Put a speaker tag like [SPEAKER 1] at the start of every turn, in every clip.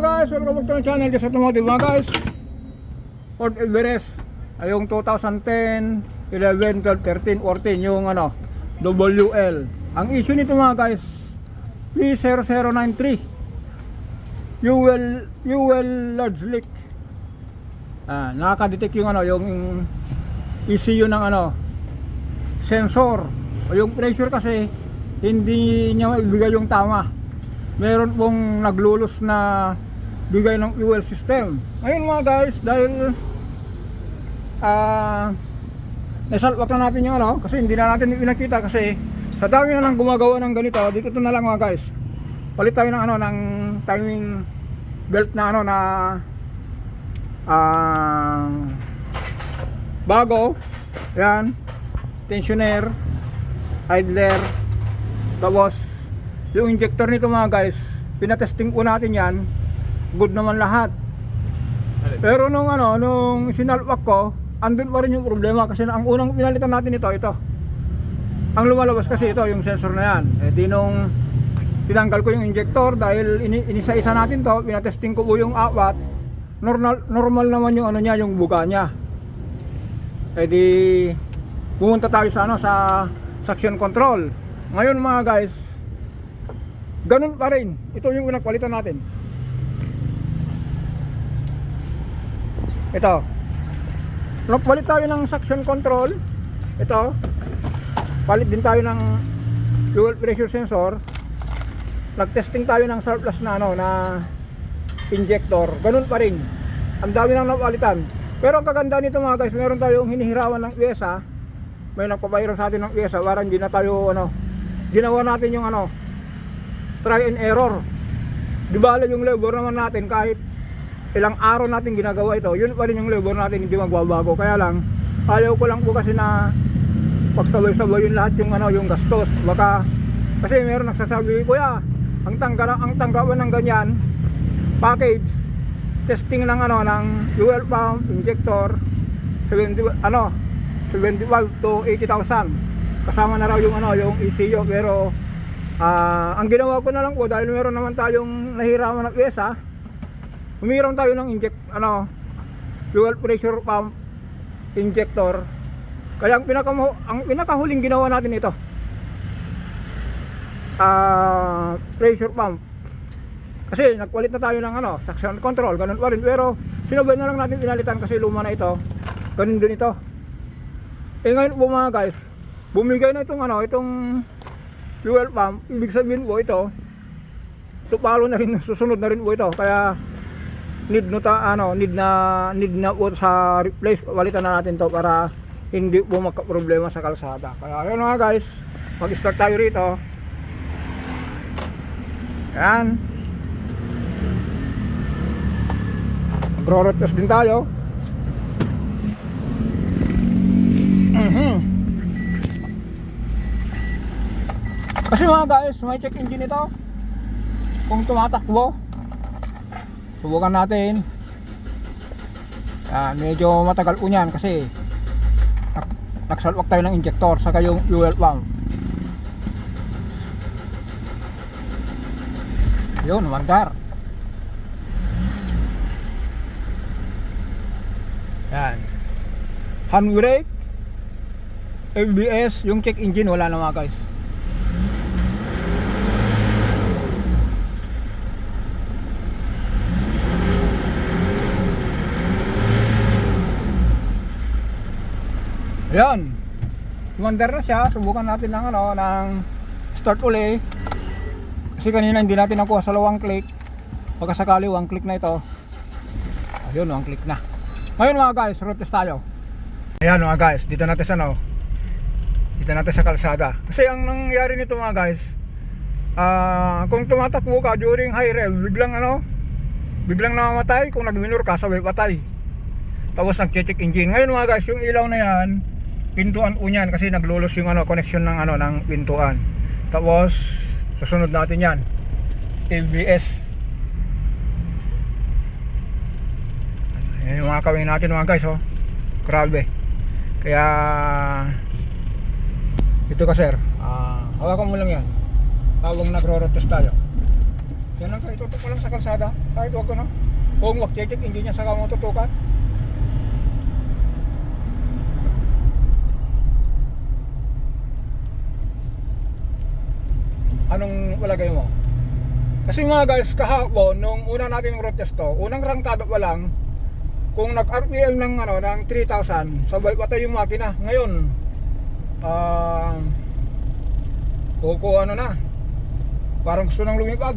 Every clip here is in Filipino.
[SPEAKER 1] guys, welcome back to my channel, Just Automotive mga guys. Ford Everest ay yung 2010, 11, 12, 13, 14 yung ano, WL. Ang issue nito mga guys, P0093 fuel large leak. Nakaka-detect yung ano, yung ECU ng ano, sensor o yung pressure kasi hindi niya maibigay yung tama. Meron pong naglulos na bigay ng fuel system. Ngayon mga guys, dahil nasalpak na natin yung ano, kasi hindi na natin pinakita kasi sa dami na nang gumagawa ng ganito. Dito na lang mga guys, palit tayo ng ano, ng timing belt na ano na bago. Yan, tensioner, idler, tapos yung injector nito mga guys, pinatesting po natin yan, good naman lahat. Pero nung ano, nung sinalpak ko, andun pa rin yung problema kasi ang unang pinalitan natin ito. Ang lumalabas kasi ito, yung sensor na yan. Di nung tinanggal ko yung injector dahil inisa-isa natin to, pinatesting ko po yung apat, normal naman yung ano niya, yung buga niya. Di pumunta tayo sa ano, sa suction control. Ngayon mga guys, ganun pa rin. Ito yung pinagpalitan natin. Ito. Nagpalit tayo ng suction control. Ito. Palit din tayo ng fuel pressure sensor. Nagtesting tayo ng surplus na ano, na injector. Ganun pa rin. Ang dami nang napalitan. Pero ang kaganda nito mga guys, meron tayong hinihirawan ng pyesa. May nagpapahiram sa atin ng pyesa para hindi na tayo ano, ginawa natin yung ano, try and error. Di bale yung labor naman natin kahit ilang araw natin ginagawa ito, yun pa rin yung labor natin, hindi magbabago. Kaya lang, ayaw ko lang po kasi na pagsabay-sabay yung lahat yung ano, yung gastos. Baka kasi meron nagsasabi, kuya, ang tanggapan ng ganyan package, testing ng ano, ng fuel pump, injector, 75 to 80,000. Kasama na raw yung ano, yung ECU. Pero ang ginawa ko na lang po, dahil meron naman tayong nahiraman na pyesa, humiram tayo ng fuel pressure pump injector. Kaya ang pinakahuling ginawa natin ito, pressure pump. Kasi nagpalit na tayo ng ano, suction control, ganun pa rin. Pero sinabay na lang natin pinalitan kasi luma na ito. Ganun din ito. Ngayon po mga guys, bumigay na itong ano, itong fuel pump. Ibig sabihin po ito palo na rin, susunod na rin po ito. Kaya need na po sa replace. Palitan na natin to para hindi po magka-problema sa kalsada. Kaya ayun mga guys, mag-start tayo rito. Yan, mag-road test din tayo. Kasi mga guys, may check engine ito kung tumatakbo. Subukan natin. Medyo matagal po niyan kasi nagsalwak tayo ng injector saka yung fuel pump. Yun, mandar. Yan, handbrake, ABS, yung check engine wala na mga guys. Ayan, umandar na siya. Subukan natin ng ano, ng start uli. Kasi kanina hindi natin nakuha sa lawang click. Pagkasakali one click na ito. Ayun, one click na. Ngayon mga guys, road test tayo. Ayan mga guys, dito natin sa ano, dito natin sa kalsada. Kasi ang nangyari nito mga guys, kung tumatakbo ka during high rev, biglang namamatay. Kung nag-minor ka, sabay patay. Tapos nag-check engine. Ngayon mga guys, yung ilaw na yan, pintuan po niyan kasi naglulos yung ano, connection ng ano, ng pintuan. Tapos susunod natin yan, ABS. Yan yung mga kawin natin mga guys, oh. Grabe. Kaya ito ka sir, hawakan mo lang yan habang nagro-road test tayo. Yan lang kayo, tutok mo lang sa kalsada. Kahit wag ko na. Kung wag check, hindi niya saka mo tutukan. Anong walagay mo? Kasi mga guys, kahapon nung una nating protesto, unang rangkada pa lang, kung nag-RPM ng ng 3,000, sabay patay yung makina. Ngayon, ano na, parang gusto nang lumipad.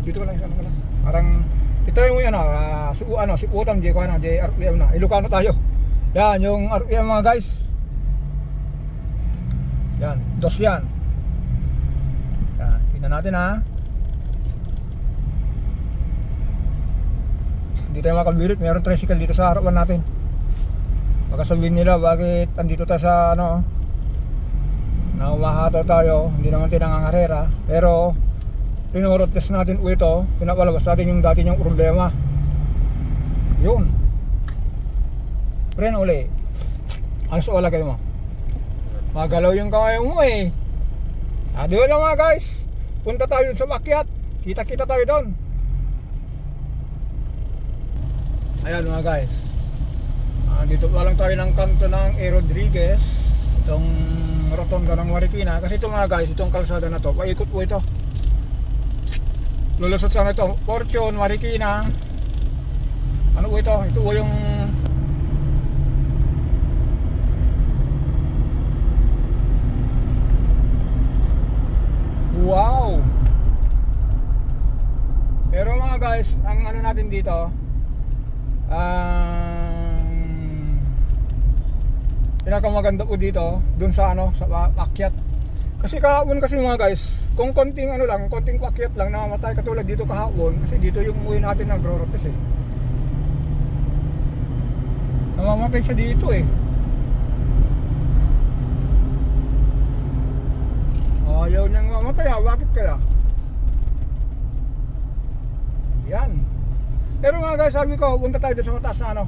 [SPEAKER 1] Dito ka lang, isa ka lang. Parang itry mo yan si Utam, di RPM na. Ilocano tayo. Yan, yung RPM mga guys. Yan, dos yan. Yan, tingnan natin Hindi tayo makabirit, mayroong tricycle dito sa harapan natin. Baka sabihin nila bakit andito tayo sa na umahato tayo, hindi naman tinangangarera. Pero pinurot test natin ito, pinapalabas natin yung dati niyang problema. Yun. Pre, uli. Ano sa walagay mo? Magalaw yung kamay mo eh. Di wala mga guys. Punta tayo sa makyat. Kita-kita tayo doon. Ayan mga guys. Dito pa lang tayo ng kanto ng A. Rodriguez. Itong rotonda ng Marikina. Kasi ito mga guys, itong kalsada na to, paikot po ito. Lulusot sa ito, Fortune, Marikina. Ano po ito? Ito po yung wow! Pero mga guys, ang natin dito, pinakamaganda po dito, dun sa sa paakyat. Kasi kahapon kasi mga guys, kung konting konting paakyat lang namamatay, katulad dito kahapon, kasi dito yung umuwi natin ng Brorotes eh. Namamatay siya dito eh. Ayaw niyang mamatay bakit kaya? Yan. Pero mga guys, sabi ko, punta tayo doon sa mataas na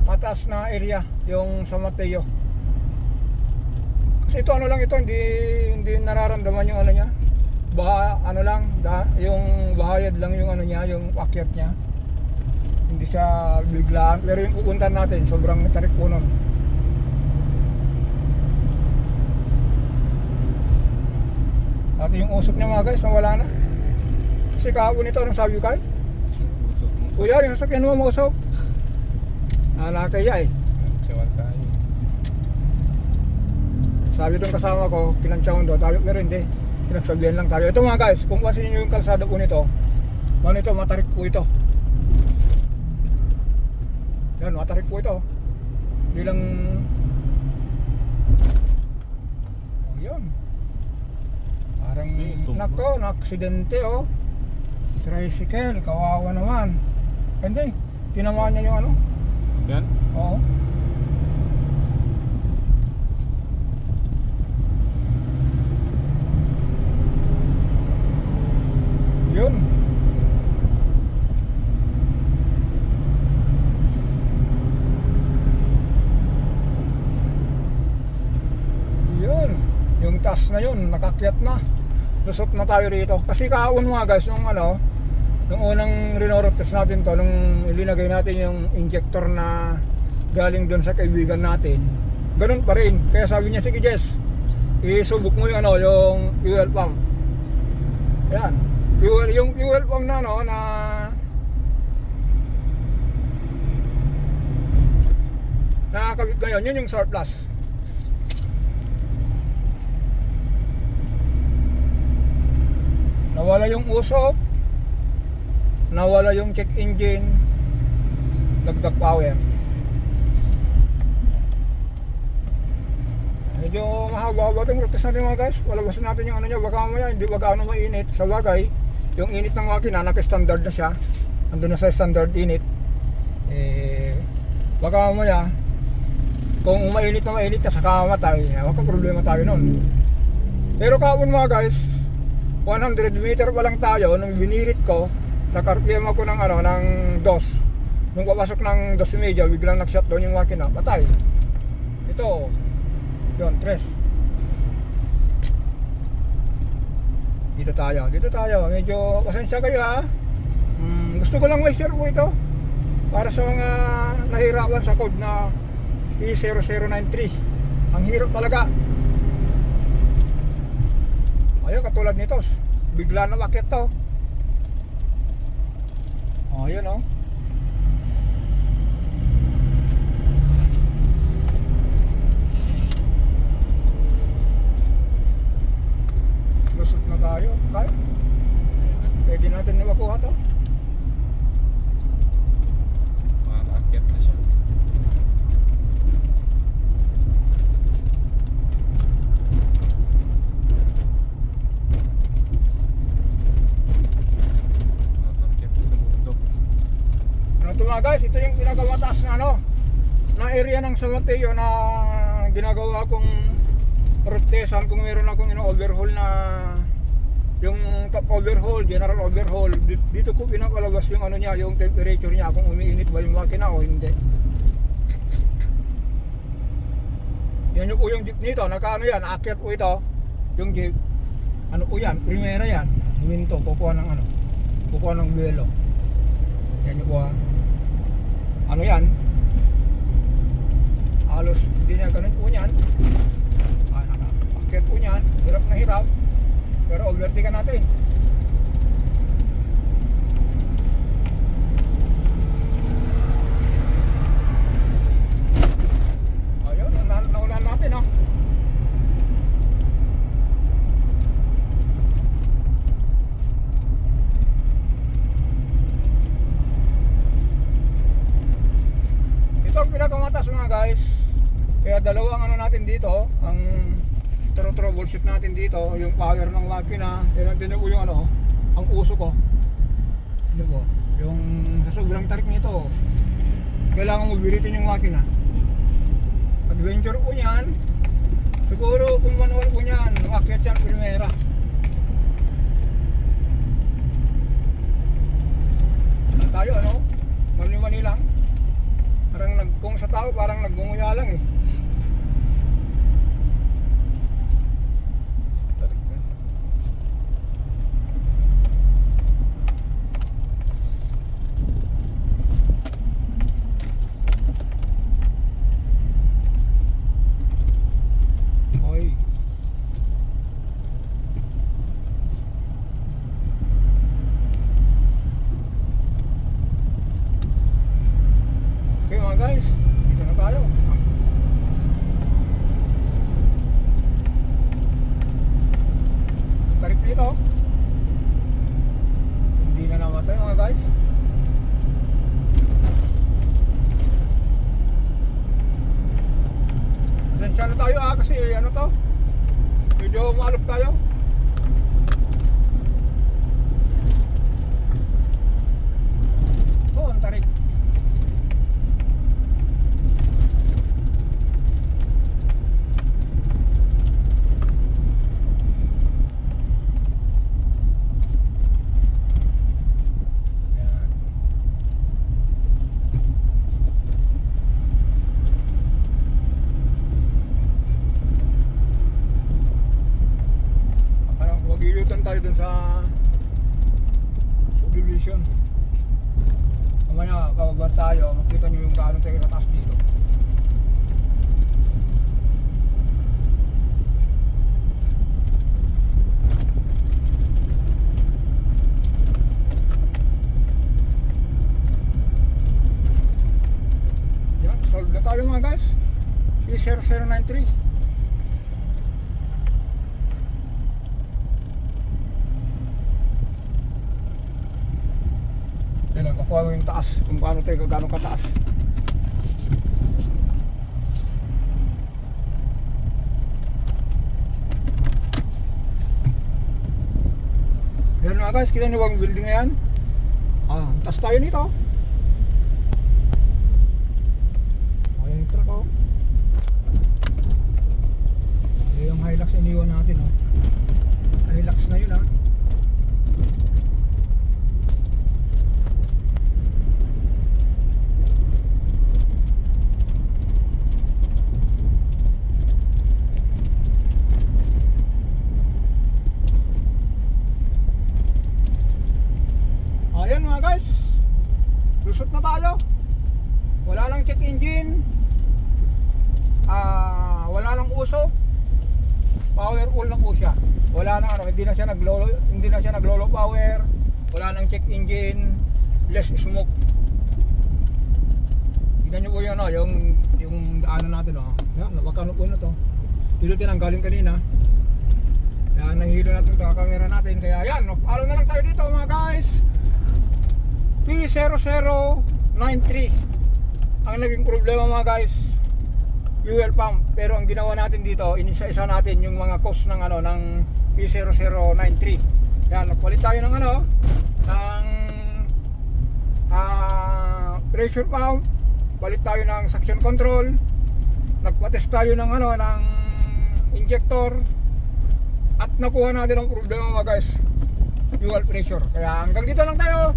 [SPEAKER 1] mataas na area, yung sa Mateo. Kasi ito lang ito, hindi nararamdaman yung niya. Yung bahayad lang yung niya, yung akyat niya. Hindi siya biglaan, pero yung pupuntahan natin, sobrang tarik po nun. At yung usok niya mga guys, nawala na. Kasi kahapon ito, anong sabi ko kayo? Kuya, yung sasakyan mo mausok. Nakakaya eh. Sabi itong kasama ko, pinansyawin daw tayo, pero hindi. Pinagsabihan lang tayo. Ito mga guys, kung pasin nyo yung kalsada po nito, matarik po ito. Yan, matarik po ito. Hindi lang yun. Parang nako, na-aksidente tricycle, kawawa naman. Hindi, tinamaan niya yung
[SPEAKER 2] Yan?
[SPEAKER 1] Oo. Yun. Yun. Yung taas na yun, nakakyat na. Lusot na tayo rito. Kasi kahapon mga guys, nung unang rinorot test natin to, nung ilinagay natin yung injector na galing doon sa kaibigan natin, ganun pa rin. Kaya sabi niya, sige Jess, isubok mo yung yung fuel pump. Ayan. Yung fuel pump na nakakabit ngayon, yun yung surplus. Nawala yung usok, nawala yung check engine, dagdag power. Medyo mahaba-haba itong rotes natin mga guys. Walabasin natin yung niya, baka mamaya hindi gaano mainit. Sa bagay, yung init ng makina, naka-standard na siya. Andun na sa standard init. Baka mamaya, kung mainit na saka mamatay, wag problema tayo nun. Pero kahapon mga guys, 100 meter pa lang tayo, nung binirit ko, nag-RPM ako ng dos. Nung papasok ng 2.30, biglang nag-shutdown yung makina, patay. Ito, yun, tres. Dito tayo. Medyo pasensya kayo ha. Gusto ko lang i-share po ito para sa mga nahirapan sa code na E0093. Ang hirap talaga. Ayun, katulad nito, bigla na makit to. Ayun oh. Lusot na tayo. Kaya? Pwede natin na makuha to.
[SPEAKER 2] Makaka-akyat na siya. Makaka-akyat na sa mundo.
[SPEAKER 1] Ano to mga guys, ito yung pinakamataas na na area ng San Mateo na ginagawa kong rotesan kung meron akong overhaul na yung top overhaul, general overhaul. Dito ko pinakalabas yung niya, yung temperature niya, kung umiinit ba yung makina o hindi. Yan yung po yung jeep nito, yan, aakyat po ito. Yung jeep, ano po yan, primera yan. Huminto, kukuha ng buwelo. Yan yung po ano yan, halos hindi na ganun po yan. Aakyat po yan, hirap na hirap. Pero overtaken natin. Ayun, naulan natin oh. Ito ang pinakamatas mga guys. Kaya dalawang natin dito, ang troubleshoot natin dito, yung power ng makina. Yan po yung ang uso ko. Ano po, yung sa sobrang tarik nito, kailangan mo biritin yung makina. Adventure po yan. Siguro kung manual po yan, umakyat yan primera. Tayo mani-mani lang. Parang kung sa tao parang nagngunguya lang eh. Guys, dito na tayo. Tarik dito. Hindi na namatay mga guys. Pasensya na tayo kasi to, medyo maalok tayo. Ang tarik. Tayo dun sa subdivision. Mamaya kababar tayo, makita nyo yung gaano tayo kataas dito. Yan, solve na tayo mga guys. E0093. Yan, kukuha mo yung taas, kung paano tayo gano'ng kataas. Yan mga guys, kita nyo ba yung building na yan? Taas tayo nito. Ayan yung truck oh. Ayan yung Hilux iniwan natin oh. Hilux na yun ah. Ayan mga guys, lusot na tayo. Wala nang check engine, wala nang usok, power full na po siya. Wala nang hindi na siya naglolo power, wala nang check engine, less smoke. Tignan nyo po yun, yung daanan natin. Yan, napakano po na to. Dito tinanggalin kanina. Kaya nahihilo natin ito, camera natin. Kaya yan, follow na lang tayo dito mga guys. P0093 ang naging problema mga guys, fuel pump. Pero ang ginawa natin dito, inisa-isa natin yung mga cost ng ng P0093. Yan, nagpalit tayo ng ng pressure pump, palit tayo ng suction control, nagpa-test tayo ng ng injector, at nakuha natin ang problema mga guys, fuel pressure. Kaya hanggang dito lang tayo.